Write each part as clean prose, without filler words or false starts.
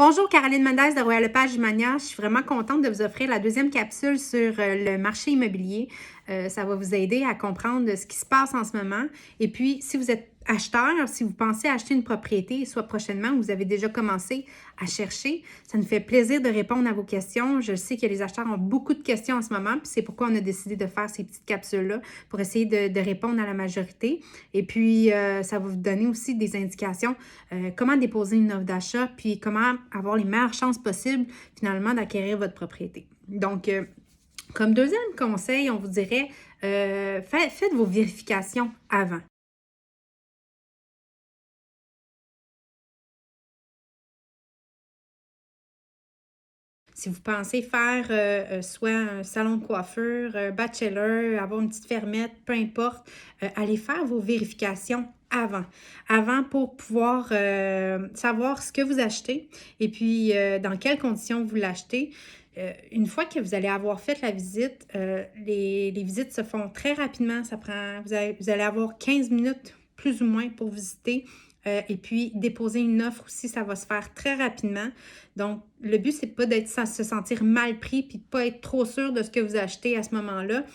Bonjour, Caroline Mendez de Royal Lepage Immobilier. Je suis vraiment contente de vous offrir la deuxième capsule sur le marché immobilier. Ça va vous aider à comprendre ce qui se passe en ce moment. Et puis, si vous êtes acheteur, si vous pensez acheter une propriété, soit prochainement, ou vous avez déjà commencé à chercher, ça nous fait plaisir de répondre à vos questions. Je sais que les acheteurs ont beaucoup de questions en ce moment, puis c'est pourquoi on a décidé de faire ces petites capsules-là pour essayer de répondre à la majorité. Et puis, ça va vous donner aussi des indications, comment déposer une offre d'achat, puis comment avoir les meilleures chances possibles, finalement, d'acquérir votre propriété. Donc, comme deuxième conseil, on vous dirait, faites vos vérifications avant. Si vous pensez faire soit un salon de coiffure, un bachelor, avoir une petite fermette, peu importe, allez faire vos vérifications avant. Avant pour pouvoir savoir ce que vous achetez et puis dans quelles conditions vous l'achetez. Une fois que vous allez avoir fait la visite, les visites se font très rapidement. Vous allez avoir 15 minutes plus ou moins pour visiter. Et puis, déposer une offre aussi, ça va se faire très rapidement. Donc, le but, c'est pas d'être se sentir mal pris puis de pas être trop sûr de ce que vous achetez à ce moment-là.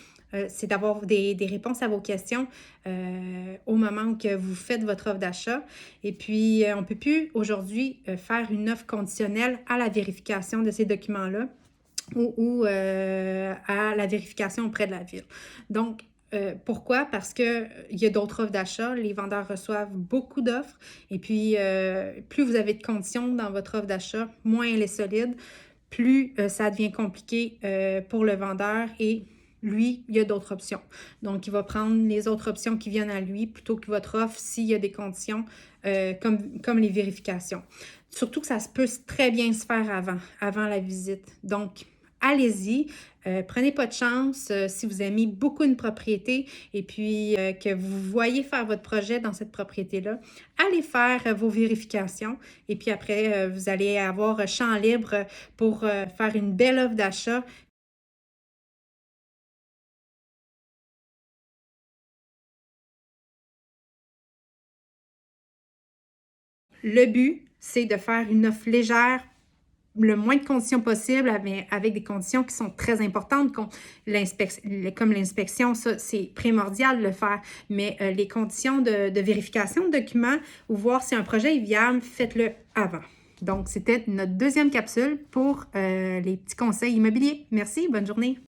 C'est d'avoir des réponses à vos questions au moment où que vous faites votre offre d'achat. Et puis, on ne peut plus aujourd'hui faire une offre conditionnelle à la vérification de ces documents-là ou à la vérification auprès de la ville. Donc, pourquoi? Parce qu'il y a d'autres offres d'achat. Les vendeurs reçoivent beaucoup d'offres. Et puis, plus vous avez de conditions dans votre offre d'achat, moins elle est solide, plus ça devient compliqué pour le vendeur et lui, il y a d'autres options. Donc, il va prendre les autres options qui viennent à lui plutôt que votre offre s'il y a des conditions comme les vérifications. Surtout que ça peut très bien se faire avant la visite. Donc, allez-y, prenez pas de chance si vous aimez beaucoup une propriété et puis que vous voyez faire votre projet dans cette propriété-là, allez faire vos vérifications et puis après, vous allez avoir champ libre pour faire une belle offre d'achat. Le but, c'est de faire une offre légère, le moins de conditions possible, mais avec des conditions qui sont très importantes, comme l'inspection, ça, c'est primordial de le faire. Mais les conditions de vérification de documents ou voir si un projet est viable, faites-le avant. Donc, c'était notre deuxième capsule pour les petits conseils immobiliers. Merci, bonne journée.